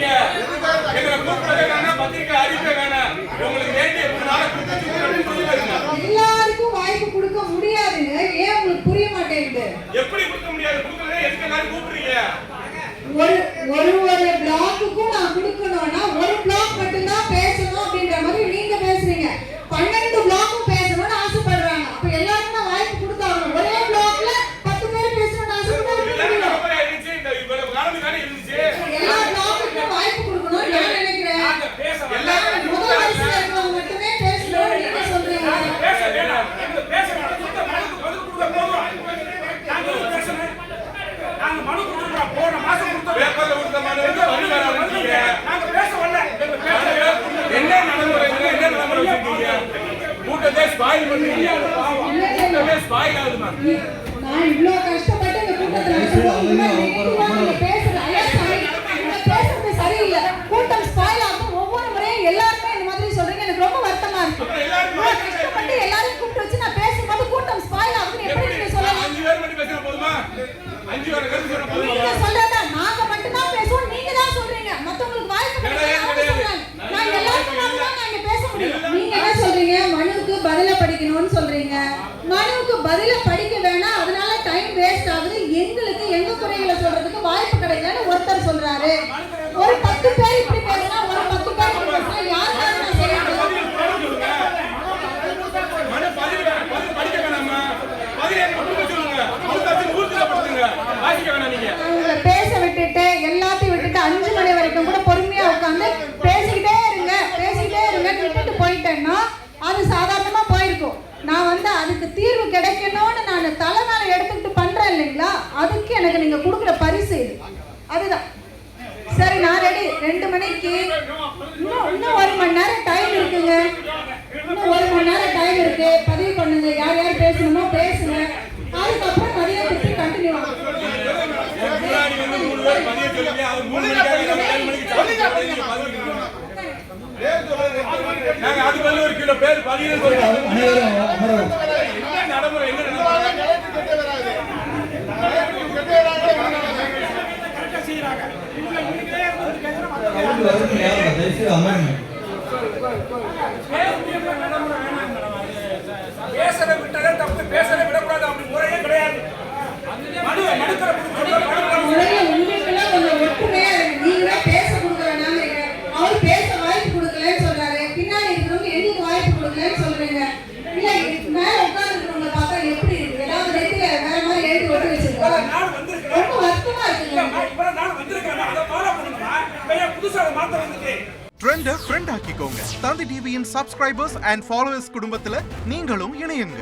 நீங்க எங்களை கூப்பிடவே வேணாம், பத்திரிக்கை அறிவிக்க வேணாம். உங்களுக்கு வேண்டிய எல்லாருக்கும் வாய்ப்பு கொடுக்க முடியாதுங்க. ஏன் உங்களுக்கு புரிய மாட்டேங்குது? எப்படி கொடுக்க முடியாது? கொடுக்கறதே எதுக்கு எல்லாரும் கூப்பிடுறீங்க? ஒரு பிளாக்குக்கும் நான் கொடுக்கணும்னா ஒரு பிளாக் மட்டும் தான் பேசணும் அப்படின்ற மாதிரி நீங்க பேசுறீங்க. 12 பிளாக்கும் பேசணும்னு ஆசைப்படுறாங்க. அப்ப எல்லாருக்கும் நான் வாய்ப்பு கொடுத்தாங்க. ஒரே பிளாக்ல 10 பேர் பேசணும்னு ஆசைப்படுறாங்க. எல்லா பிளாக்குக்கும் வாய்ப்பு கொடுக்கணும் நான் நினைக்கிறேன். முதல் வரிசையில இருக்கவங்க மட்டுமே பேசணும் நீங்க சொல்றீங்க. நான் இவ்ளோ கஷ்டப்பட்டு இந்த கூட்டத்துல பேசுறது சரியில்லை. கூட்டம் ஸ்பாயில் ஆகும். ஒவ்வொரு முறையும் எல்லாருமே இந்த மாதிரி சொல்றீங்க. எனக்கு ரொம்ப வருத்தமா இருக்கு. கஷ்டப்பட்டு எல்லாரும் கூப்பிட்டு வச்சு நான் பேசும்போது கூட்டம் ஸ்பாயில் ஆகுதுன்னு எப்படி நீங்க சொல்லலாம்? நீங்க சொல்றதா நாங்க மட்டும் தான் பேசுவோம், நீங்க தான் சொல்றீங்க. மத்தவங்களுக்கு வாய்ப்பு கொடுங்க. நான் எல்லாருக்கும் தான் நாங்க பேச முடியும். நீங்க என்ன சொல்றீங்க? மனுவுக்கு பதில படிக்கணும்னு சொல்றீங்க. மனுவுக்கு பதில படிக்க வேணாம், அதனால டைம் வேஸ்ட் ஆகுது. எங்களுக்கு எங்க குறைகளை சொல்றதுக்கு வாய்ப்பு கிடைக்கலன்னு ஒருத்தர் சொல்றாரு. ஒரு 10 பேர் இப்படி பேசினா ஒரு 10 பேர் இப்படி பேசினா யார் யார் நான் செய்யணும்? பேச விட்டுட்டு எல்லாத்தையும் விட்டுட்டு 5 மணி வரைக்கும் கூட பொறுமையா உட்காந்து பேசிக்கிட்டே இருங்க விட்டுட்டு போயிட்டேன்னா அது சாதாரணமா போயிருக்கும். நான் அதுக்கு தீர்வு கிடைக்கணும்னு நான் தலைநாளை எடுத்துக்கிட்டு பண்றேன் இல்லைங்களா? அதுக்கு எனக்கு நீங்க கொடுக்குற பரிசு இது. அதுதான் சரி. நான் ரெடி. 2 மணிக்கு இன்னும் 1 மணி நேரம் டைம் இருக்குங்க. இன்னும் 1 மணி நேரம் டைம் இருக்கு. பதிவு பண்ணுங்க. யார் யார் பேசணுமோ பேசுங்க. அதுக்கப்புறம் மதியத்துக்கு கண்டினியூ ஆகும். ஒரு கிலோ பேர் நடைமுறை பேசல விட்டதே தப்பு. பேசல விடக்கூடாது. அப்படி முறையே கிடையாது. அவர் பேச வாய்ப்பு கொடுக்கலன்னு சொல்றாரு. பின்னாடி இருக்கிறவங்க எங்களுக்கு வாய்ப்பு கொடுக்கலன்னு சொல்றீங்க. இல்ல மேல உட்கார்ந்துருக்கவங்க பார்த்தா எப்படி இருக்கு? ஏதாவது நெத்தில வேற மாதிரி எழுதி ஒட்டி வச்சிருக்காங்க. ரொம்ப வருத்தமா இருக்கு. ட்ரெண்ட ஃப்ரெண்ட் ஆக்கிக்கோங்க. தந்தி டிவியின் சப்ஸ்கிரைபர்ஸ் அண்ட் ஃபாலோவர்ஸ் குடும்பத்துல நீங்களும் இணையுங்க.